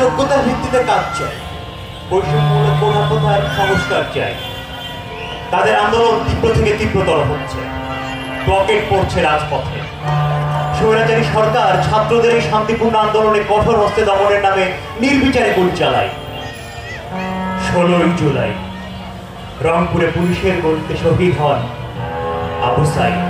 যোগ্যতার ভিত্তিতে কাজ চায়, বৈষম্যমূলক প্রথার সংস্কার চায়। তাদের আন্দোলন তীব্র থেকে তীব্রতর হচ্ছে, রকেট পড়ছে রাজপথে। স্বৈরাচারী সরকার ছাত্রদের এই শান্তিপূর্ণ আন্দোলনে কঠোর হস্তে দমনের নামে নির্বিচারে গুলি চালায়। 16 জুলাই রংপুরে পুলিশের গুলিতে শহীদ হন আবু সাইদ।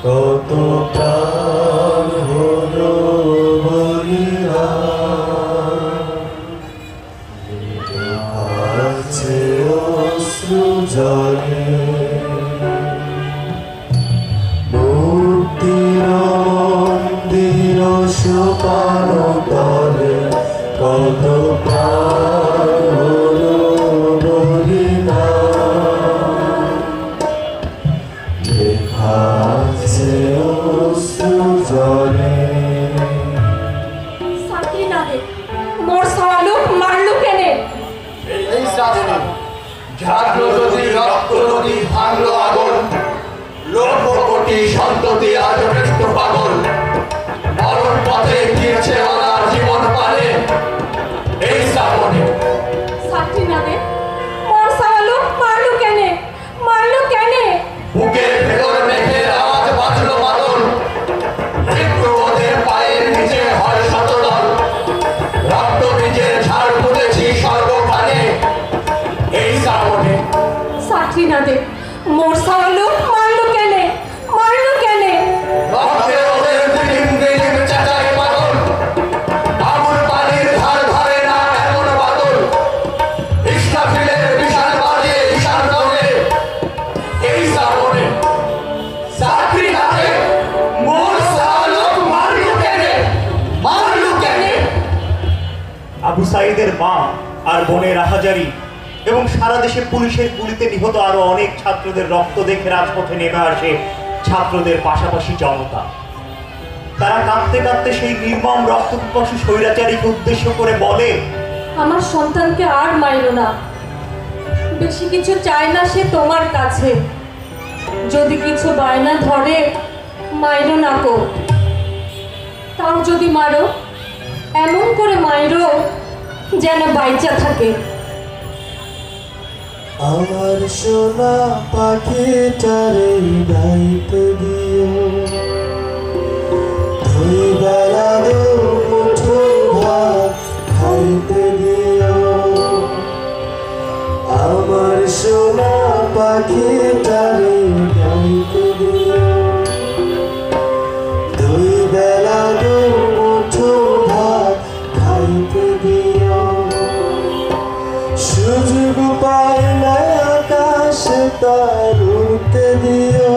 কত প্রাণ হলো আছে অশ্রু জলে, মূর্তির মন্দির সোপান তলে কত প্রাণ হলো বলিদান, আছে অশ্রু জলে। সাথী নাদে মোর সালু মারলু কেনে? এই শ্রাবণে ঝাড়লো নদী, রক্ত নদী, ভাঙলো আগুন, লক্ষ কোটি সন্ততি আজ ব্যস্ত পাগল, মরণ পথে গিয়েছে ওনার জীবন পালে। এই শ্রাবণে সাথী নাদে মোর সালু মারলু কেনে? মারলু কেনে? বুকের ভেতর মেঘের আওয়াজ বাজলো মাদল, মৃত্যু ওদের পায়ের নিচে হয় শতদল, রক্ত বীজের ঝাড় ফুটেছি সর্বখানে। এই শ্রাবণে সাথী নাদে মোর সালু মারলু কেনে? মারলু কেনে? রক্তে ওদের দিলিম দিলিম চেঁচায় পাগল, আগুন পানির ধার ধারে না এমন বাদল, ইসরাফিলের বিশাল বাজে ঈশান করে। এই শ্রাবণে চাকরি হাতে মোর সালক মারলু কেনে? মারলু কেনে? আবু সাইদের মা আর বোনের আহাজারি এবং সারা দেশে পুলিশের গুলিতে নিহত আরো অনেক ছাত্রদের রক্ত দেখে রাজপথে নেমে আসে ছাত্রদের পাশাপাশি জনতা। তারা কাঁদতে কাঁদতে সেই নির্মম রক্তপিপাসু স্বৈরাচারীকে উদ্দেশ্য করে বলে, আমার সন্তানকে আর মাইলো না, বেশি কিছু চায় না সে তোমার কাছে, যদি কিছু বায়না ধরে মাইলো না কো, তাও যদি মারো এমন করে মাইরো যেন বাইচা থাকে। আমার সোনা পাখিটারে গাইতে দিও, দুই বেলা মুঠো ভাত খাইতে দিও, আমার সোনা পাখিটারে গাইতে দিও, দুই বেলা মুঠো ভাত খাইতে দিও, সুযোগ পায় না আকাশে তার উঠতে দিও,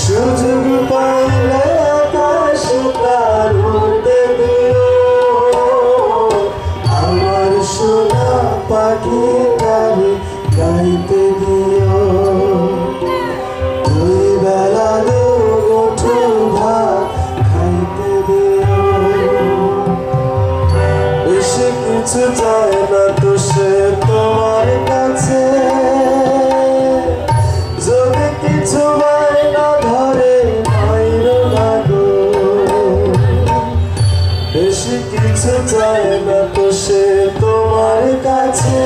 সুযোগ পায় না আকাশে তার উঠতে দিও, আমার সোনা পাখি তারে গাইতে দিও, দুই বেলা মুঠো ভাত খাইতে দিও, বেশি কিছু চায় না তো সে তোমার কাছে, যদি কিছু বায়না ধরে মাইরো না গো, বেশি কিছু চায় না তো সে তোমার কাছে,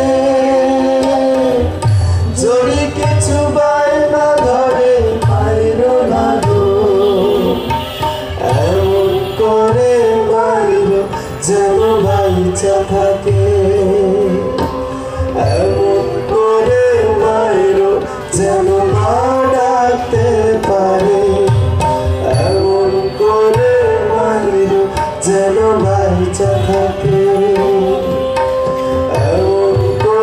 যদি কিছু বায়না ধরে মাইরো না গো, এমন করে মাইরো যেন বাইচা থাকে, এমন করে মাইরো যেন মা ডাকতে পারে, এমন করে মাইরো যেন বাইচা থাকে, এমন করে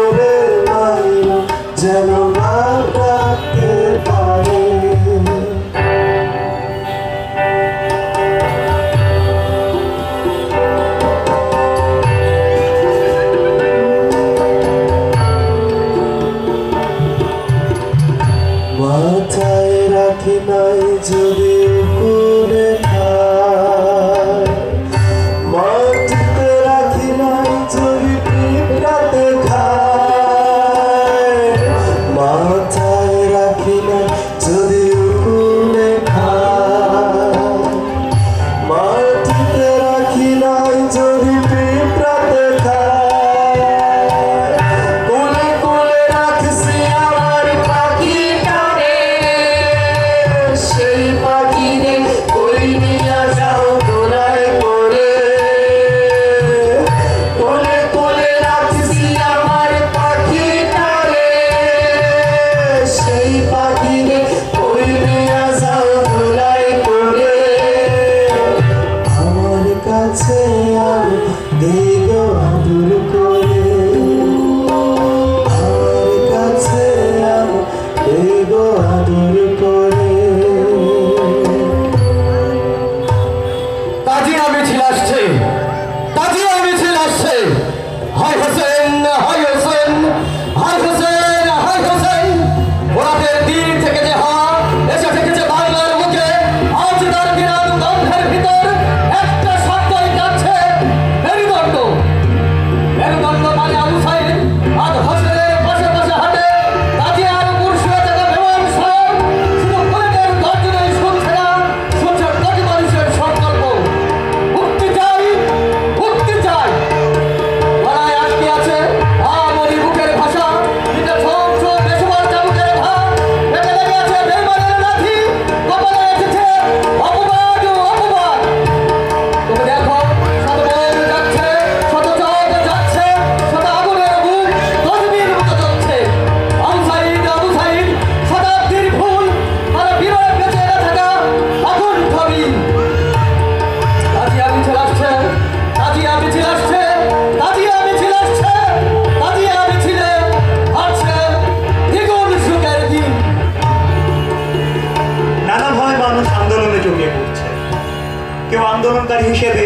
কেউ আন্দোলনকারী হিসেবে,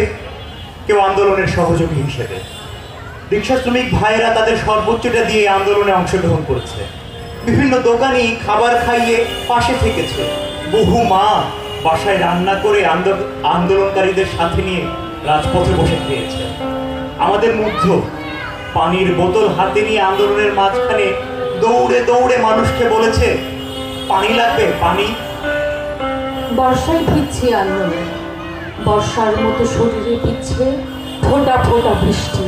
কেউ আন্দোলনের সহযোগী হিসেবে। রিক্সা শ্রমিক ভাইয়েরা তাদের সর্বোচ্চটা দিয়ে আন্দোলনে অংশগ্রহণ করেছে। বিভিন্ন দোকানি খাবার খাইয়ে পাশে থেকেছে। বহু মা বাসায় রান্না করে আন্দোলনকারীদের সাথে নিয়ে রাজপথে বসে খেয়েছে। আমাদের মধ্যে পানির বোতল হাতে নিয়ে আন্দোলনের মাঝখানে দৌড়ে দৌড়ে মানুষকে বলেছে, পানি লাগবে, পানি। বর্ষায় ভিজছে আন্দোলন, বর্ষার মতো শরীরে ভিজছে ফোঁটা ফোঁটা বৃষ্টি।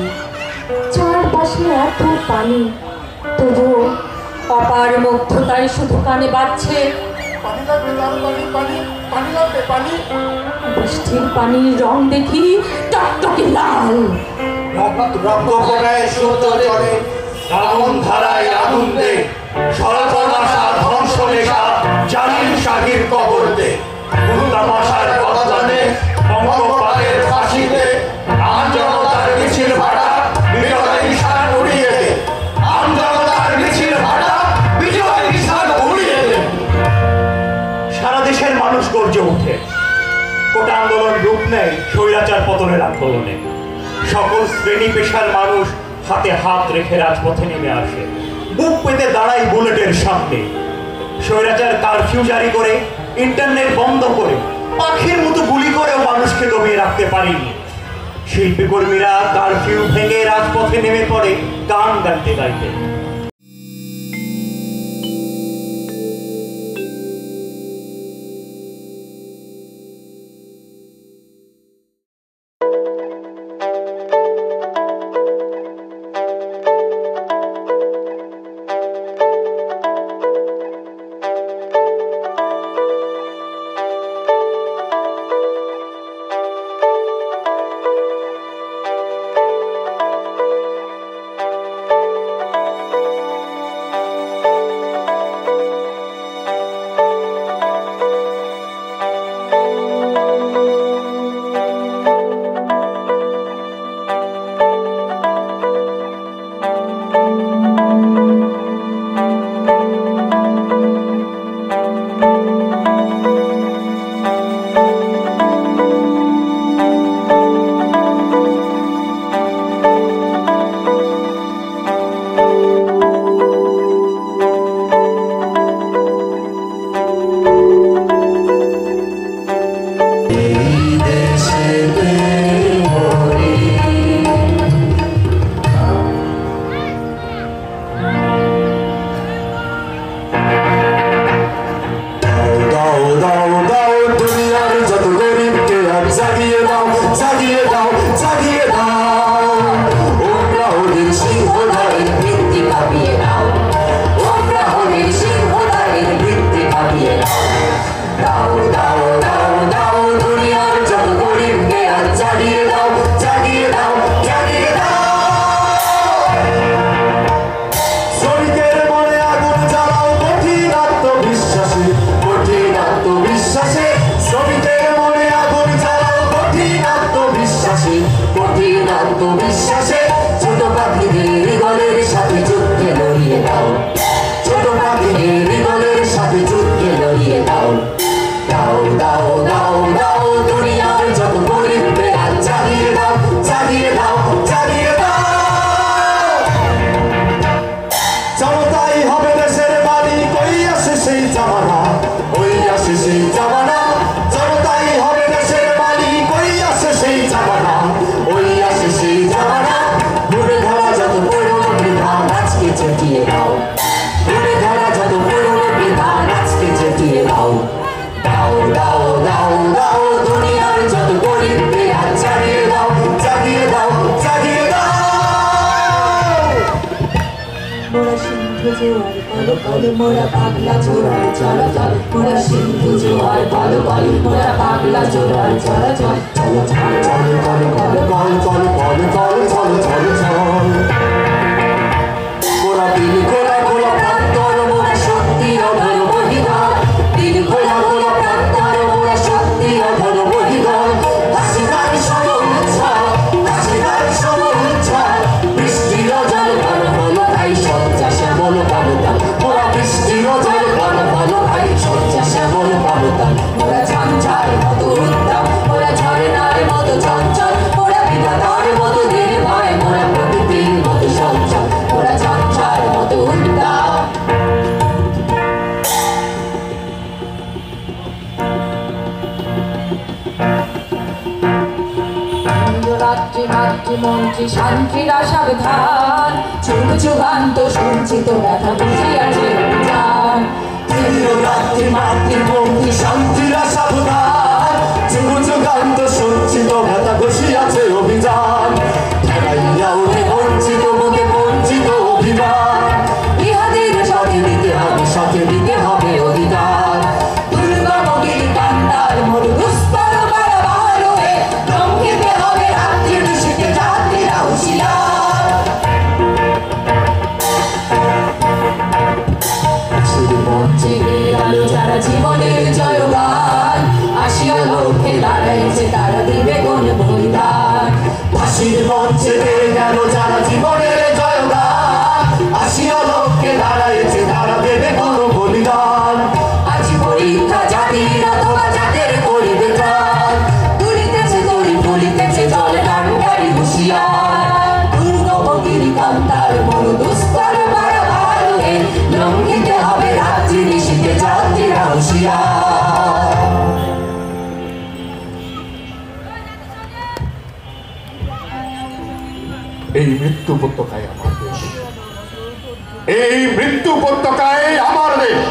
চারপাশে এত পানি, তবুও অপার মুগ্ধতায় শুধু কানে বাজছে পানি লাগবে, পানি লাগবে, পানি। বৃষ্টির পানির রং দেখি টকটকে লাল। রক্ত ফোটায় সূর্য জ্বলে, আগুন ধারায় আগুন দে, সর্বনাশা ধ্বংস নেশা জালিম শাহীর কবর দে। তামাশার বদলানে বঙ্গপালের ফাঁসি দে, আমজনতার মিছিল ভাড়া বিজয় নিশান উড়িয়ে দে। আমজনতার মিছিল ভাড়া বিজয় নিশান উড়িয়ে দে। সারা দেশের মানুষ গর্জে ওঠে। কোটা আন্দোলন রূপ নেয় স্বৈরাচার পতনের আন্দোলনে। সকল শ্রেণী পেশার মানুষ হাতে হাত রেখে রাজপথে নেমে আসে, বুক পেতে দাঁড়ায় বুলেটের সামনে। স্বৈরাচার কারফিউ জারি করে, ইন্টারনেট বন্ধ করে, পাখির মতো গুলি করেও মানুষকে দমিয়ে রাখতে পারেনি। শিল্পী কর্মীরা কারফিউ ভেঙে রাজপথে নেমে পড়ে গান গাইতে গাইতে। মোরা পাগলা জোড়ার চল চল, মোরা সিন্ধু জোয়ার বল বল, মোরা পাগলা জোড়ার চল চল, চল চল চল চল চল চল চল চল চল চল চল চল। মোরা দিল খোলা খোলা প্রান্তর, মোরা শক্তি অধর বহিধার, দিল খোলা খোলা প্রান্তর, মোরা শক্তি অধর বহিধার। হাসিদার সরল উচ্ছ্বাস, হাসিদার সরল উচ্ছ্বাস, বৃষ্টির জল ঘন ঘন তাই সজ্জা শ্যামল পাবতা। মোরা বৃষ্টির জল ঘন ঘন তাই সজ্জা শ্যামল পাবতা। মোরা ঝঞ্ঝার মতো উত্তাপ, মোরা ঝর্ণা রাত্রি মাতৃমন্ত্রী শান্তিরা সাবধান যুগ যুগান্ত সঞ্চিত ব্যথা বুঝিয়াছে অভিযান রাত্রি মাতৃমন্ত্রী শান্তিরা সাবধান যুগ যুগান্ত সঞ্চিত ব্যথা বসিয়াছে অভিযান ঠেকাইয়া ওঠে বঞ্চিত মুখে বঞ্চিত অভিমান ইহাদের সাথে দিতে হবে সাথে দিতে হবে অধিকার দুর্গমগির কান্তার মরু দুষ্কর বারবার হয়ে লঙ্ঘিতে হবে রাত্রি নিশীথে যাত্রীরা হুঁশিয়ার মঞ্চে গেয়ে আলো যারা জীবনের জয়গান আসিয়া লক্ষ্যে দাঁড়াইছে তারা দিবে কোন বলিদান ফাঁসির মঞ্চে গেল যারা জীবনের জয়গান আসিয়া লক্ষ্যে দাঁড়াইছে তারা দেবে কোনো বলিদান আজি পরীক্ষা জাতির অথবা জাতের করিবে প্রাণ তুলিতেছে দড়ি তুলিতেছে জল কান্ডারি হুঁশিয়ার দুর্গমগির কান্তার মরু দুষ্কর বারবার হয়ে লঙ্ঘিতে হবে রাত্রি নিশীথে যাত্রীরা হুঁশিয়ার এই মৃত্যু উপত্যকায় আমার দেশ, এই মৃত্যু উপত্যকায় আমার দেশ।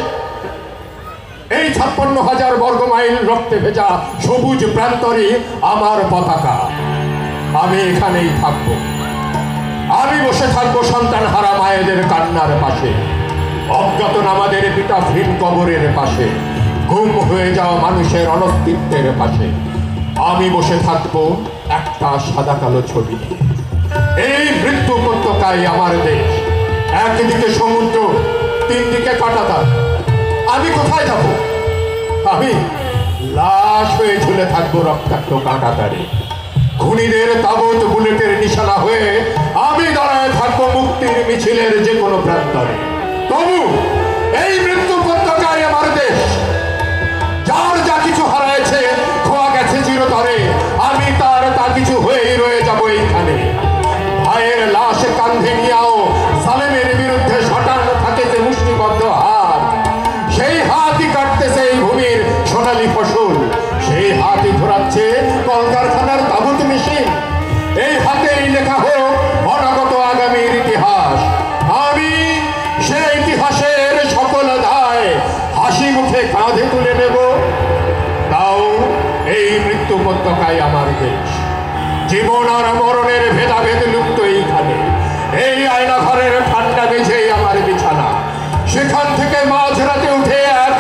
এই 56,000 বর্গ মাইল রক্তে ভেজা সবুজ প্রান্তরে আমার পতাকা। আমি এখানেই থাকবো। আমি বসে থাকবো সন্তান হারা মায়েদের কান্নার পাশে, অজ্ঞাতনামাদের পিতাহীন কবরের পাশে, গুম হয়ে যাওয়া মানুষের অনস্তিত্বের পাশে। আমি বসে থাকবো একটা সাদা কালো ছবি। এই মৃত্যু উপত্যকায় আমার দেশ, একদিকে সমুদ্র, 3 দিকে কাঁটাতার। আমি কোথায় যাব? আমি লাশ হয়ে ঝুলে থাকবো রক্তাক্ত কাঁটাতারে। খুনিদের তাবৎ বুলেটের নিশানা হয়ে আমি দাঁড়ায় থাকবো মুক্তির মিছিলের যে কোনো প্রান্তরে। তবু এই মৃত্যু উপত্যকায় আমার দেশ, যার যা কিছু হারাইছে, খোয়া গেছে চিরতরে, আমি তার তা কিছু হয়েই রয়ে যাব এইখানে। ভাইয়ের লাশ কান্ধে নিয়েও সালেমের বিরুদ্ধে শটানো থাকে যে মুষ্টিবদ্ধ হাত, সেই হাতই কাটতেছে এই ভূমির সোনালী ফসল, সেই হাতই ঘোরাচ্ছে কলকারখানার তাবুত মেশিন। এই হাতেই লেখা হোক অনাগত আগামীর ইতিহাস। আমি সেই ইতিহাসের সকল দায় হাসি মুখে কাঁধে তুলে নেব। তাও এই মৃত্যু উপত্যকায় আমার দেশ, জীবন আর মরণের ভেদাভেদ লুপ্ত এইখানে। এই আয়না ঘরের ঠান্ডা বেঝেই আমার বিছানা। সেখান থেকে মাঝরাতে উঠে এক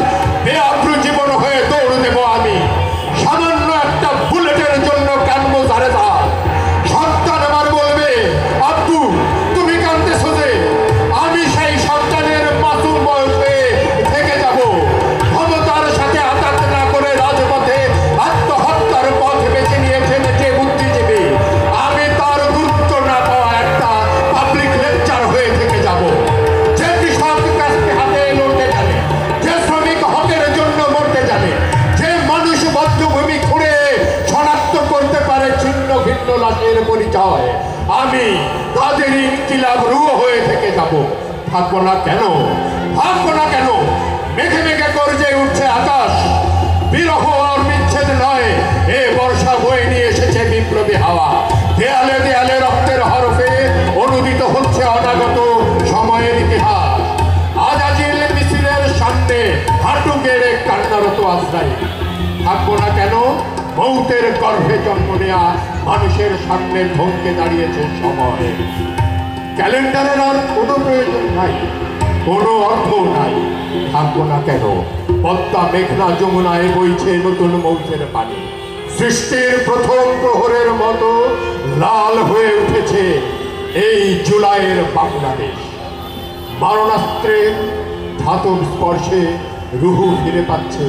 বেআব্রু জীবন হয়ে দৌড় দেব আমি। সামান্য একটা বুলেটের জন্য কানবো ধারে ধার। সন্তান আমার বলবে, আব্বু তুমি কাঁদতেছো যে? আমি সেই সন্তানের মাসুম বয়সে থেকে যাব। ক্ষমতার সাথে আঘাত না করে রাজপথে আত্মহত্যার পথ বেছে নিয়েছেন যে বুদ্ধিজীবী, আমি তার গুরুত্ব না পাওয়া একটা পাবলিক লেকচার হয়ে থেকে যাব। যে কৃষক কাজকে হাতে লড়তে জানে, যে শ্রমিক হকের জন্য মরতে জানে, যে মানুষ বদ্ধভূমি খুঁড়ে শনাক্ত করতে পারে ছিন্ন ভিন্ন লাশের পরিচয়, আমি তাদের ইনকিলাব রুহ হয়ে থেকে যাব। থাকবো না কেন? থাকবো না কেন? মেঘে মেঘে গর্জে উঠছে আকাশ। বিরহ আর বিচ্ছেদ নয়, এ বর্ষা বয়ে নিয়ে এসেছে বিপ্লবী হাওয়া। দেয়ালে দেয়ালে রক্তের হরফে অনুদিত হচ্ছে অনাগত সময়ের ইতিহাস। আজাজিল মিছিলের সামনে হাঁটু গেড়ে কান্নারত আশ্রয়। থাকবো না কেন? মৌতের গর্ভে জন্ম নেয়া মানুষের সামনে থমকে দাঁড়িয়েছে সময়। ক্যালেন্ডারের আর কোনো প্রয়োজন নাই, কোনো অর্থ নাই। থাকবো না কেন? পদ্মা মেঘনা যমুনায় বইছে নতুন মৌসের পানি। সৃষ্টির প্রথম প্রহরের মতো লাল হয়ে উঠেছে এই জুলাইয়ের বাংলাদেশ। মারণাস্ত্রের ধাতব স্পর্শে রুহু ফিরে পাচ্ছে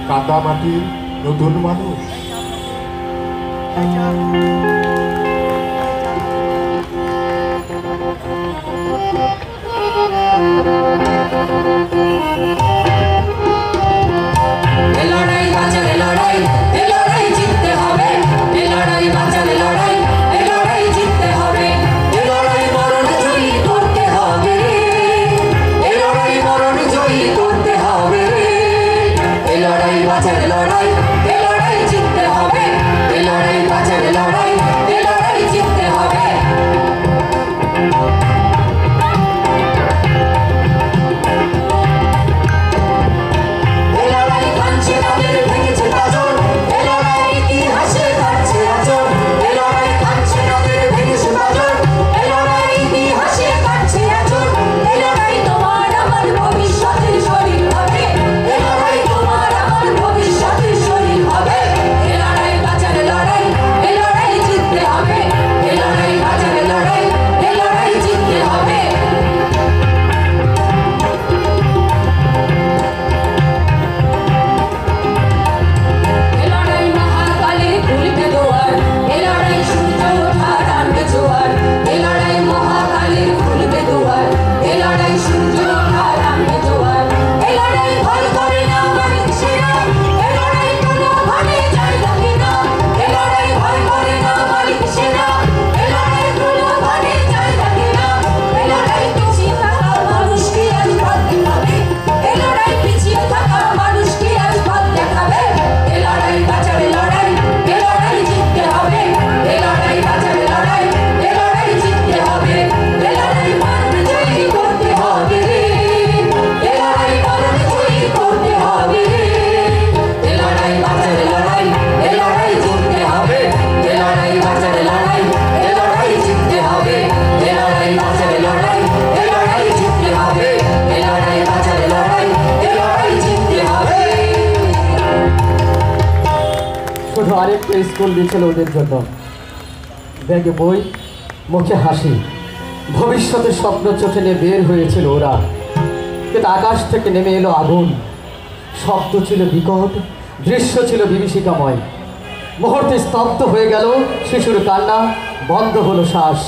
কাদামাটির নতুন মানুষ। লড়াই বাঁচার লড়াই, এ লড়াই জিততে হবে। এ লড়াই বাঁচার লড়াই, এ লড়াই জিততে হবে। এ লড়াই মরণ জয়ী করতে হবে, এ লড়াই মরণ জয়ী করতে হবে। এ লড়াই বাঁচার লড়াই, এ লড়াই জিততে হবে। এ লড়াই বাঁচার লড়াই, শুধু আরেকটা স্কুল দিয়েছিল ওদের জন্য। ব্যাগে বই, মুখে হাসি, ভবিষ্যতের স্বপ্ন চোখে নিয়ে বের হয়েছিল ওরা। কিন্তু আকাশ থেকে নেমে এলো আগুন, শব্দ ছিল বিকট, দৃশ্য ছিল বিভীষিকাময়। মুহূর্তে স্তব্ধ হয়ে গেল শিশুর কান্না, বন্ধ হলো শ্বাস।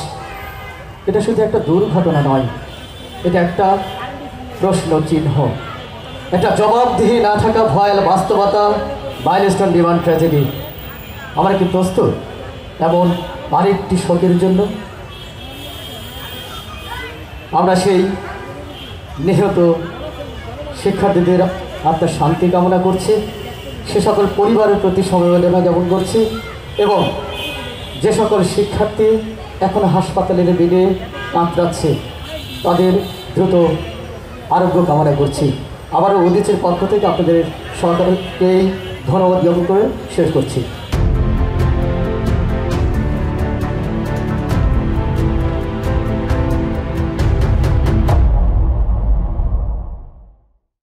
এটা শুধু একটা দুর্ঘটনা নয়, এটা একটা প্রশ্ন চিহ্ন, একটা জবাবদিহি না থাকা ভয়াল বাস্তবতা, মাইলস্টোন ডিমান্ড ট্র্যাজেডি। আমরা কি প্রস্তুত এমন আরেকটি শোকের জন্য? আমরা সেই নিহত শিক্ষার্থীদের আত্মার শান্তি কামনা করছি, সে সকল পরিবারের প্রতি সমবেদনা জ্ঞাপন করছি, এবং যে সকল শিক্ষার্থী এখন হাসপাতালের বেডে কাতরাচ্ছে তাদের দ্রুত আরোগ্য কামনা করছি। আবারও উদিচের পক্ষ থেকে আপনাদের সরকারকেই ধন্যবাদ জ্ঞাপন করে শেষ করছি।